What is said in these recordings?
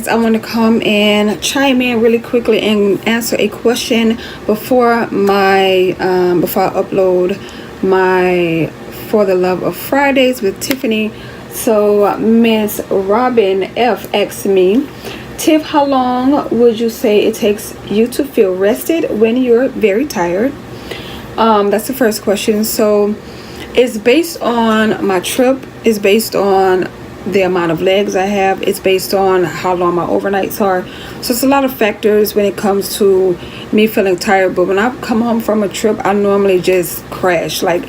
guys, I want to come and chime in really quickly and answer a question before before I upload my For the Love of Fridays with Tiffany. So Miss Robin F asked me, Tiff, how long would you say it takes you to feel rested when you're very tired? That's the first question. So it's based on my trip. It's based on the amount of legs I have. It's based on how long my overnights are. So it's a lot of factors when it comes to me feeling tired. But when I come home from a trip, I normally just crash. Like,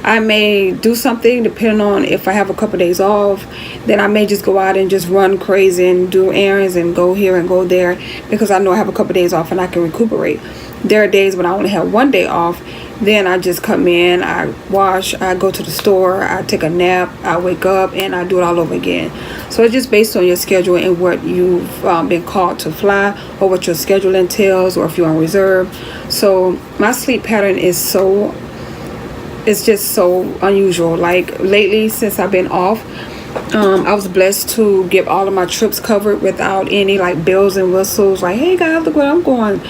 I may do something depending on if I have a couple days off. Then I may just go out and just run crazy and do errands and go here and go there, because I know I have a couple days off and I can recuperate. There are days when I only have one day off. Then I just come in, I wash, I go to the store, I take a nap, I wake up, and I do it all over again. So it's just based on your schedule and what you've been called to fly, or what your schedule entails, or if you're on reserve. So my sleep pattern is it's just so unusual. Like lately, since I've been off, I was blessed to get all of my trips covered without any like bells and whistles. Like, hey guys, look where I'm going.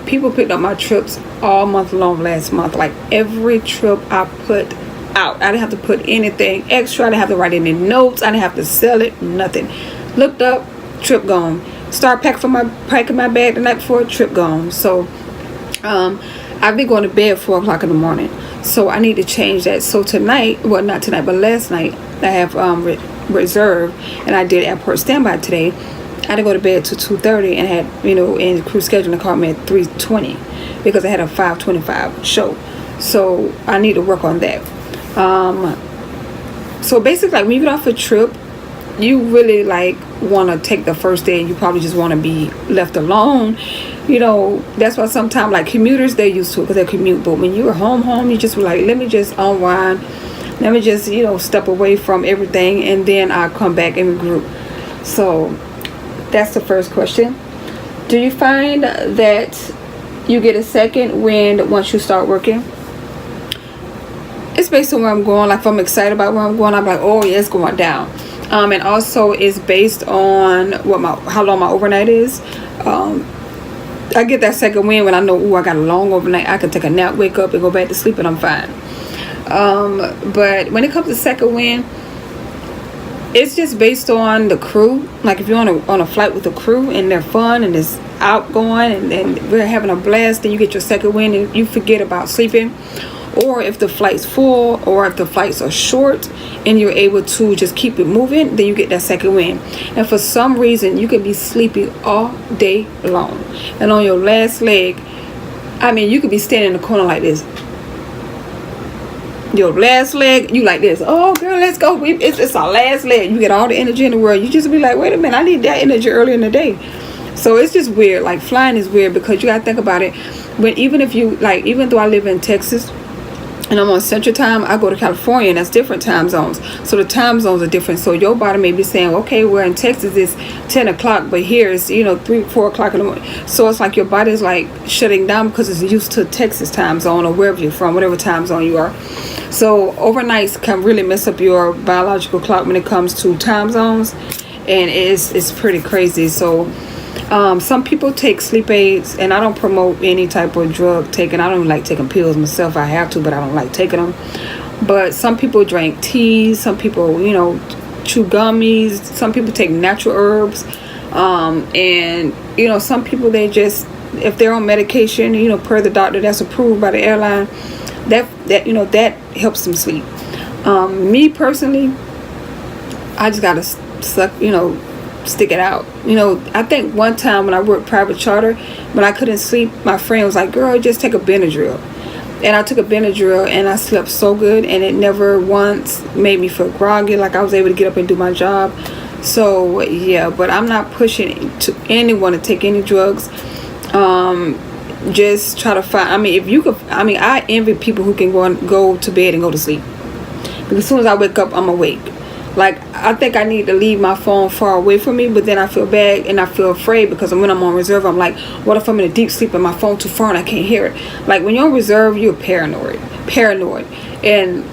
People picked up my trips all month long last month. Like every trip I put out, I didn't have to put anything extra. I didn't have to write any notes. I didn't have to sell it, nothing. Looked up, trip gone. Start packing my bag the night before, trip gone. So I've been going to bed at 4 o'clock in the morning. So I need to change that. So tonight, well, not tonight, but last night, I have reserve, and I did airport standby today. I had to go to bed till 2:30 and had, in crew scheduling called me at 3:20 because I had a 5:25 show. So I need to work on that. So basically, like when you get off a trip, you really like want to take the first day, and you probably just want to be left alone. That's why sometimes like commuters, they're used to it because they commute. But when you're home, you just be like, let me just unwind. Let me just, step away from everything, and then I'll come back and regroup. So that's the first question. Do you find that you get a second wind once you start working? It's based on where I'm going. Like if I'm excited about where I'm going, I'm like, oh yeah, it's going down. And also it's based on how long my overnight is. I get that second wind when I know, I got a long overnight. I can take a nap, wake up, and go back to sleep, and I'm fine. But when it comes to second wind, it's just based on the crew. Like if you're on a flight with the crew and they're fun and it's outgoing and we're having a blast, then you get your second wind and you forget about sleeping. Or if the flight's full, or if the flights are short and you're able to just keep it moving, then you get that second wind. And for some reason, you can be sleepy all day long. And on your last leg, you could be standing in the corner like this. Your last leg, you like this. Oh, girl, let's go. It's our last leg. You get all the energy in the world. You just be like, wait a minute, I need that energy early in the day. So it's just weird. Like flying is weird because you got to think about it. Even though I live in Texas, and I'm on Central Time, I go to California, and that's different time zones. So the time zones are different. So your body may be saying, okay, we're in Texas, it's 10 o'clock, but here it's, 3, 4 o'clock in the morning. So it's like your body is like shutting down because it's used to Texas time zone, or wherever you're from, whatever time zone you are. So overnights can really mess up your biological clock when it comes to time zones. And it's pretty crazy. So some people take sleep aids, and I don't promote any type of drug taking. I don't like taking pills myself. I have to, but I don't like taking them. But some people drink teas. Some people, chew gummies. Some people take natural herbs. And, some people, they just, if they're on medication, per the doctor that's approved by the airline, that helps them sleep. Me personally, I just gotta stick it out. I think one time when I worked private charter, when I couldn't sleep, my friend was like, girl, just take a Benadryl. And I took a Benadryl, and I slept so good, and it never once made me feel groggy. Like I was able to get up and do my job. So yeah, but I'm not pushing to anyone to take any drugs. Just try to find, if you could, I envy people who can go to bed and go to sleep. Because as soon as I wake up, I'm awake. Like, I think I need to leave my phone far away from me, but then I feel bad and I feel afraid because when I'm on reserve, I'm like, what if I'm in a deep sleep and my phone too far and I can't hear it? Like, when you're on reserve, you're paranoid. And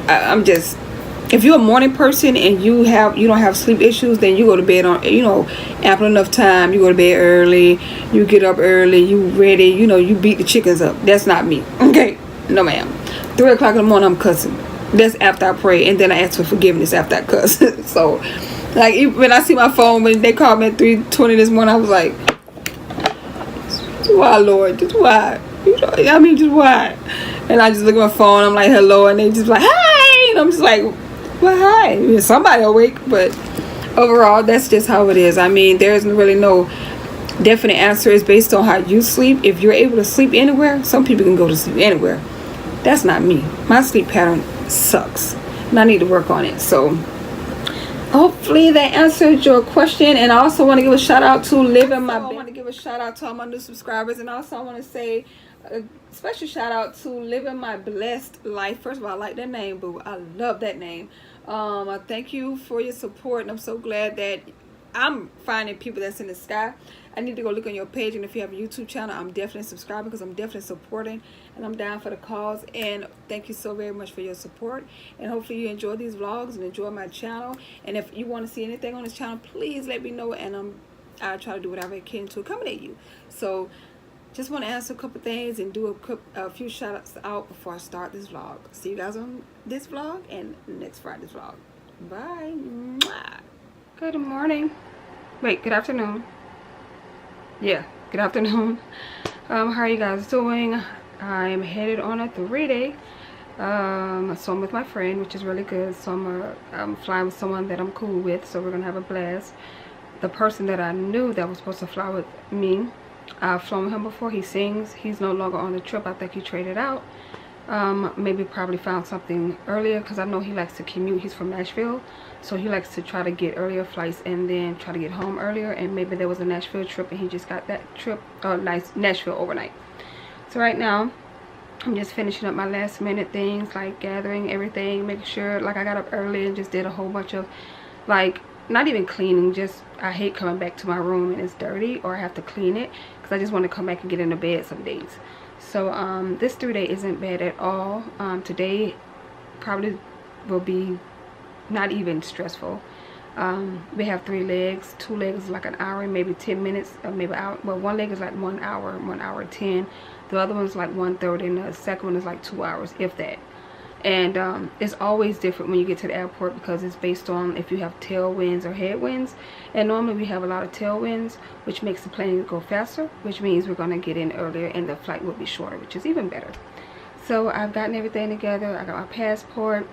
I'm just, if you're a morning person and you don't have sleep issues, then you go to bed on, ample enough time. You go to bed early, you get up early, you ready, you beat the chickens up. That's not me. Okay, no ma'am. 3 o'clock in the morning I'm cussing. That's after I pray, and then I ask for forgiveness after I cuss. So like when I see my phone when they called me at 3:20 this morning, I was like, why, Lord, just why? Just why? And I just look at my phone, I'm like, hello, and they just like, hi, and I'm just like, well, hi. Somebody awake, but overall, that's just how it is. I mean, there isn't really no definite answer. It's based on how you sleep. If you're able to sleep anywhere, some people can go to sleep anywhere. That's not me. My sleep pattern sucks, and I need to work on it. So hopefully that answered your question. And I also want to give a shout out to Living My Best. I want to give a shout out to all my new subscribers, and also I want to say a special shout out to Living My Blessed Life. First of all, I like that name, boo. I love that name. I thank you for your support, and I'm so glad that I'm finding people that's in the sky. I need to go look on your page, and if you have a YouTube channel, I'm definitely subscribing because I'm definitely supporting, and I'm down for the cause. And thank you so very much for your support, and hopefully you enjoy these vlogs and enjoy my channel. And if you want to see anything on this channel, please let me know, and I'll try to do whatever I can to accommodate you. So just want to answer a couple things and do a few shout outs out before I start this vlog. See you guys on this vlog and next Friday's vlog. Bye. Mwah. Good morning. Wait, good afternoon. Yeah, good afternoon. How are you guys doing? I'm headed on a 3-day. So I'm with my friend, which is really good. So I'm flying with someone that I'm cool with, so we're gonna have a blast. The person that I knew that was supposed to fly with me, I've flown with him before. He sings. He's no longer on the trip. I think he traded out. Maybe probably found something earlier, because I know he likes to commute. He's from Nashville, so he likes to try to get earlier flights and then try to get home earlier. And maybe there was a Nashville trip and he just got that trip, nice Nashville overnight. So right now I'm just finishing up my last minute things, like gathering everything, making sure, like I got up early and just did a whole bunch of, like, not even cleaning, just I hate coming back to my room and it's dirty or I have to clean it, because I just want to come back and get into bed some days. So this 3-day isn't bad at all. Today probably will be not even stressful. We have 3 legs. 2 legs is like an hour and maybe 10 minutes, or maybe out. Well, 1 leg is like 1 hour, 1 hour 10. The other one's like 1:30, and the second one is like 2 hours, if that. And it's always different when you get to the airport, because it's based on if you have tailwinds or headwinds. And normally we have a lot of tailwinds, which makes the plane go faster, which means we're going to get in earlier and the flight will be shorter, which is even better. So I've gotten everything together. I got my passport.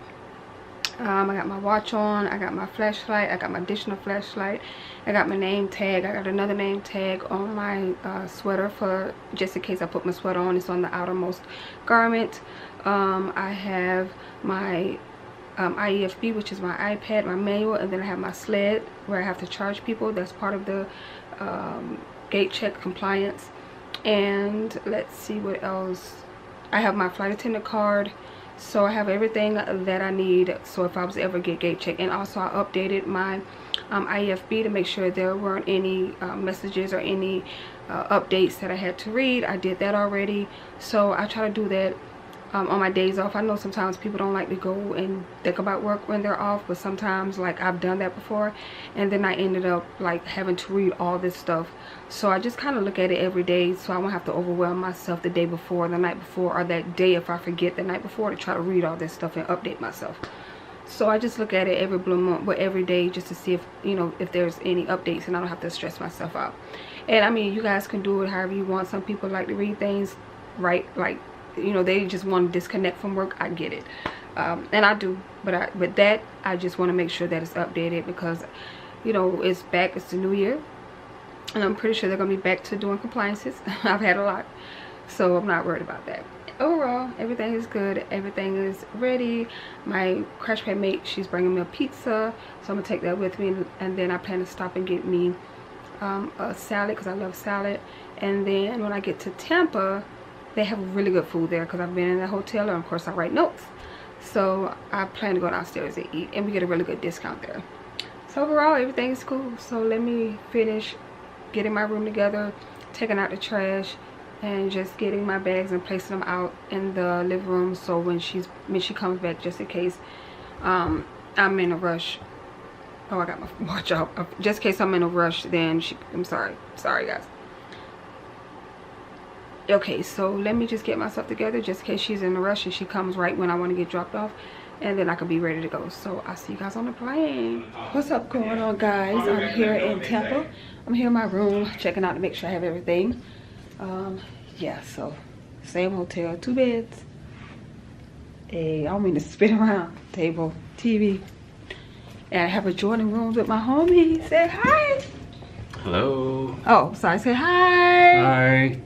I got my watch on. I got my flashlight. I got my additional flashlight. I got my name tag. I got another name tag on my sweater, for just in case I put my sweater on. It's on the outermost garment. I have my IEFB, which is my iPad, my manual, and then I have my sled where I have to charge people. That's part of the gate check compliance. And let's see what else. I have my flight attendant card. So I have everything that I need, so if I was ever get gate checked. And also I updated my IFB to make sure there weren't any messages or any updates that I had to read. I did that already. So I try to do that on my days off. I know sometimes people don't like to go and think about work when they're off, but sometimes, like, I've done that before, and then I ended up like having to read all this stuff. So I just kind of look at it every day, so I won't have to overwhelm myself the day before, the night before, or that day if I forget the night before, to try to read all this stuff and update myself. So I just look at it every blue moon, but every day, just to see if, you know, if there's any updates, and I don't have to stress myself out. And I mean, you guys can do it however you want. Some people like to read things, right? Like, you know, they just want to disconnect from work. I get it, and I do, but that I just want to make sure that it's updated, because, you know, it's back, it's the new year, and I'm pretty sure they're gonna be back to doing compliances. I've had a lot, so I'm not worried about that. Overall, everything is good, everything is ready. My crash pad mate, she's bringing me a pizza, so I'm gonna take that with me, and then I plan to stop and get me a salad, because I love salad. And then when I get to Tampa, they have really good food there, because I've been in the hotel, and of course I write notes. So I plan to go downstairs and eat, and we get a really good discount there. So overall, everything is cool. So let me finish getting my room together, taking out the trash, and just getting my bags and placing them out in the living room, so when she comes back, just in case I'm in a rush. Oh, I got my watch off. Just in case I'm in a rush, then I'm sorry. Sorry, guys. Okay, so let me just get myself together just in case she's in a rush and she comes right when I want to get dropped off. And then I could be ready to go. So I'll see you guys on the plane. What's up going on, guys? I'm here in Tampa. I'm here in my room checking out to make sure I have everything. Yeah, so same hotel, 2 beds. I don't mean to spin around. Table, TV. And I have adjoining rooms with my homie. Say hi. Hello. Oh, sorry. Say hi. Hi.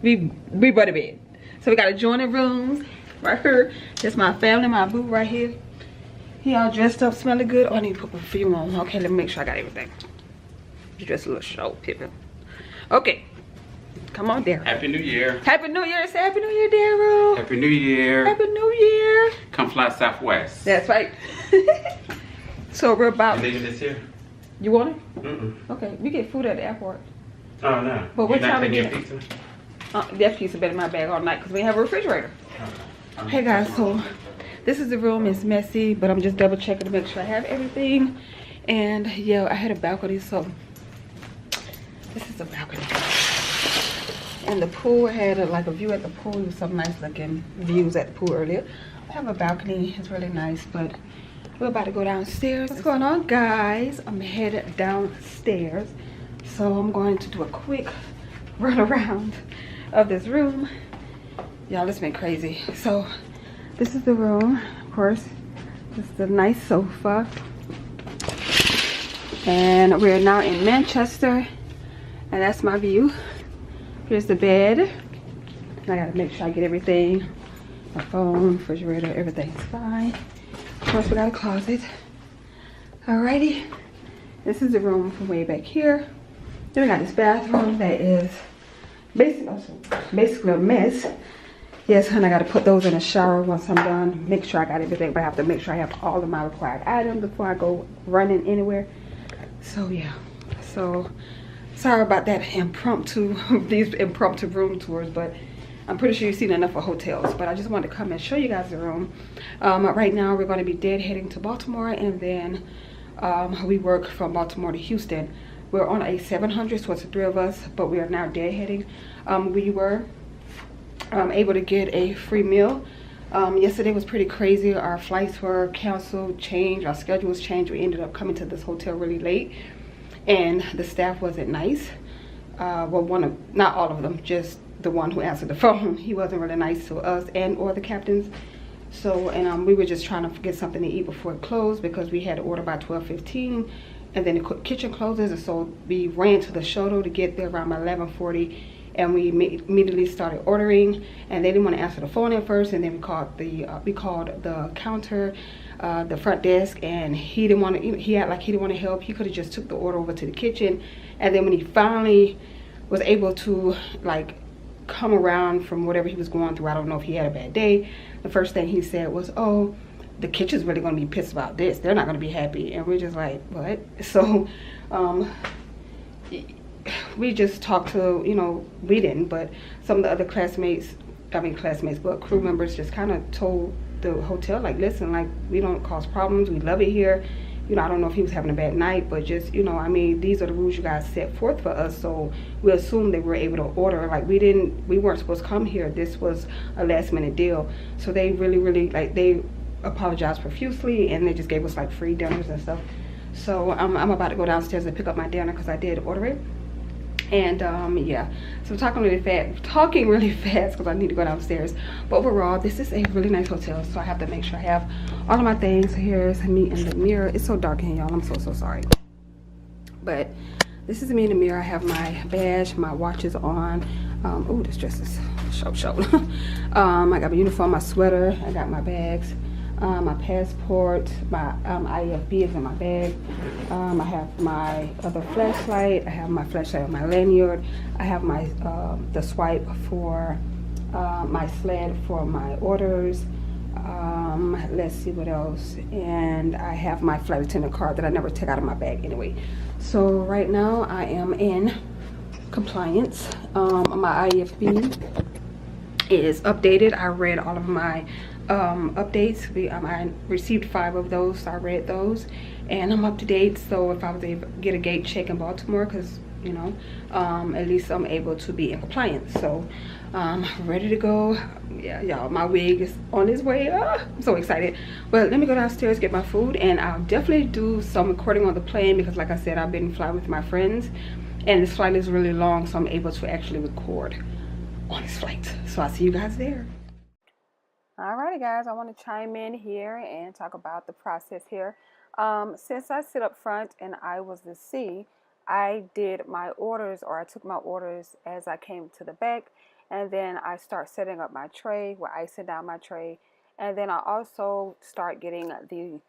We by the bed. So we got adjoining rooms right here. That's my family, my boo right here. He all dressed up, smelling good. Oh, I need to put perfume on. Okay, let me make sure I got everything. You're just a little short, Pippin. Okay. Come on, Daryl. Happy New Year. Happy New Year. Say Happy New Year, Daryl. Happy New Year. Happy New Year. Come fly Southwest. That's right. So we're about... You leaving this here? You want it? Mm-mm. Okay, we get food at the airport. Oh, no. But what You're not time we taking get? pizza? That pizza been in my bag all night because we have a refrigerator. Hey guys, so this is the room. It's messy, but I'm just double checking to make sure I have everything. And yeah, I had a balcony, so this is the balcony. And the pool had like a view at the pool. There was some nice looking views at the pool earlier. I have a balcony. It's really nice, but we're about to go downstairs. What's going on, guys? I'm headed downstairs, so I'm going to do a quick run around of this room. Y'all, it's been crazy. So this is the room, of course. This is the nice sofa, and we're now in Manchester, and that's my view. Here's the bed, and I gotta make sure I get everything. My phone, refrigerator, everything's fine. Of course, we got a closet. Alrighty, this is the room from way back here. Then we got this bathroom that is basically a mess. Yes, honey, I got to put those in the shower once I'm done. Make sure I got everything, but I have to make sure I have all of my required items before I go running anywhere. So yeah, so sorry about that these impromptu room tours, but I'm pretty sure you've seen enough of hotels. But I just wanted to come and show you guys the room. Right now we're going to be heading to Baltimore, and then we work from Baltimore to Houston. We're on a 700, so it's the 3 of us, but we are now heading. We were able to get a free meal. Yesterday was pretty crazy. Our flights were canceled, changed, our schedule was changed. We ended up coming to this hotel really late, and the staff wasn't nice. Well, not all of them, just the one who answered the phone. He wasn't really nice to us or the captains. So, and we were just trying to get something to eat before it closed because we had to order by 12:15, and then the kitchen closes, and so we ran to the shuttle to get there around 11:40. And we immediately started ordering, and they didn't want to answer the phone at first. And then we called the counter, the front desk, and he didn't want to. He acted like he didn't want to help. He could have just took the order over to the kitchen. And then when he finally was able to like come around from whatever he was going through, I don't know if he had a bad day. The first thing he said was, "Oh, the kitchen's really going to be pissed about this. They're not going to be happy." And we're just like, "What?" So, we just talked to, we didn't, but some of the other but crew members just kind of told the hotel, like, listen, like, we don't cause problems, we love it here. I don't know if he was having a bad night, but just, I mean, these are the rules you guys set forth for us, so we assumed they were able to order. Like, we weren't supposed to come here. This was a last minute deal. So they really, like, they apologized profusely, and they just gave us, like, free dinners and stuff. So I'm about to go downstairs and pick up my dinner because I did order it. And yeah, so I'm talking really fast because I need to go downstairs. But overall, this is a really nice hotel, so I have to make sure I have all of my things. Here's me in the mirror. It's so dark in here, y'all. I'm so sorry. But this is me in the mirror. I have my badge, my watch is on. Oh, this dress is show. I got my uniform, my sweater, I got my bags, my passport, my IFB is in my bag. I have my other flashlight. I have my flashlight on my lanyard. I have my the swipe for my sled for my orders. Let's see what else. And I have my flight attendant card that I never take out of my bag anyway. So right now I am in compliance. My IFB is updated. I read all of my updates. I received 5 of those, so I read those, and I'm up to date. So if I was able to get a gate check in Baltimore, because you know, at least I'm able to be in compliance. So ready to go. Yeah, y'all, my wig is on its way. I'm so excited. But let me go downstairs, get my food, and I'll definitely do some recording on the plane, because like I said, I've been flying with my friends, and this flight is really long, so I'm able to actually record on this flight. So I'll see you guys there. Alrighty guys, I want to chime in here and talk about the process here. Since I sit up front and I was the C, I did my orders, or I took my orders as I came to the back, and then I start setting up my tray, where I sit down my tray, and then I also start getting the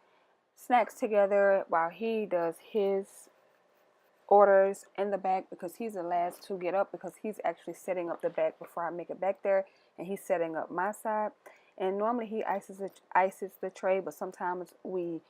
snacks together while he does his orders in the back, because he's the last to get up, because he's actually setting up the back before I make it back there, and he's setting up my side. And normally he ices the tray, but sometimes we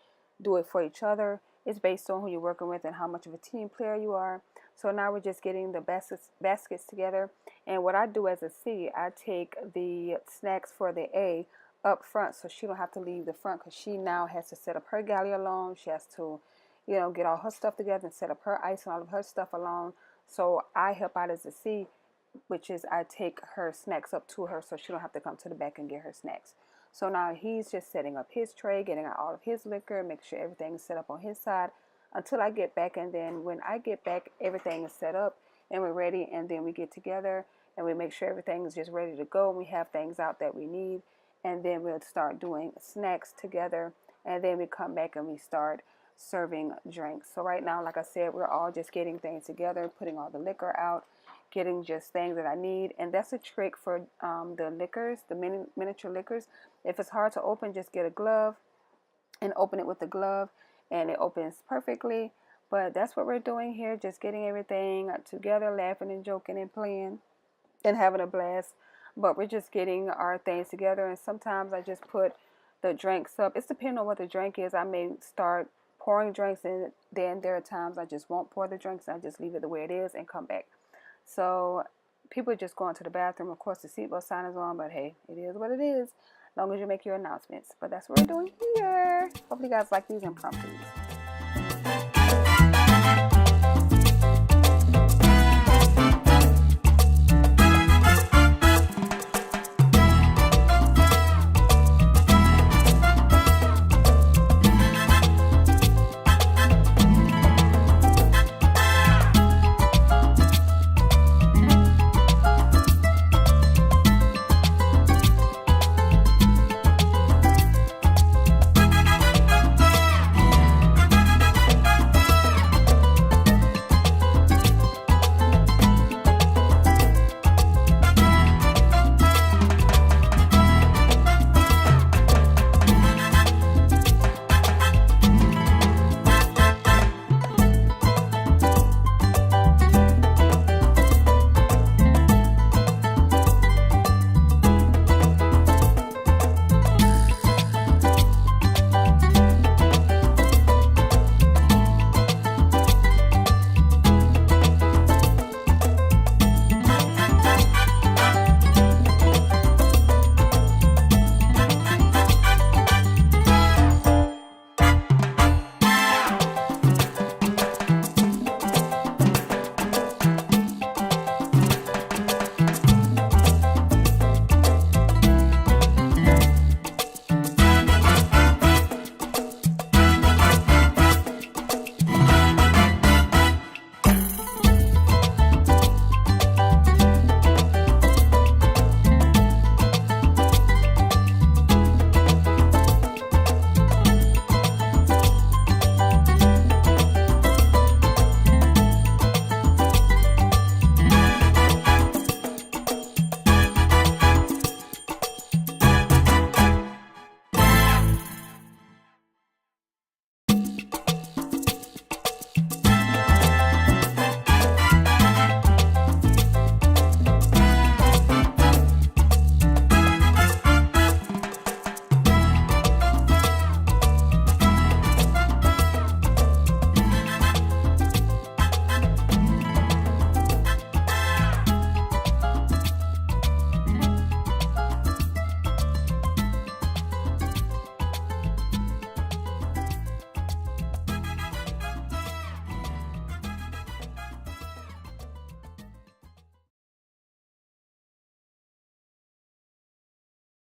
do it for each other. It's based on who you're working with and how much of a team player you are. So now we're just getting the baskets together. And what I do as a C, I take the snacks for the A up front, so she don't have to leave the front, because she now has to set up her galley alone. She has to, you know, get all her stuff together and set up her ice and all of her stuff alone. So I help out as a C, which is I take her snacks up to her, so she don't have to come to the back and get her snacks. So now he's just setting up his tray, getting out all of his liquor, make sure everything is set up on his side until I get back. And then when I get back, everything is set up and we're ready. And then we get together and we make sure everything is just ready to go. We have things out that we need. And then we'll start doing snacks together. And then we come back and we start serving drinks. So right now, like I said, we're all just getting things together, putting all the liquor out, getting just things that I need. And that's a trick for the liquors, the miniature liquors. If it's hard to open, just get a glove and open it with the glove, and it opens perfectly. But that's what we're doing here, just getting everything together, laughing and joking and playing and having a blast. But we're just getting our things together, and sometimes I just put the drinks up. It's depending on what the drink is. I may start pouring drinks, and then there are times I just won't pour the drinks. I just leave it the way it is and come back. So people are just going to the bathroom. Of course, the seatbelt sign is on, but hey, it is what it is, as long as you make your announcements. But that's what we're doing here. Hopefully you guys like these impromptus.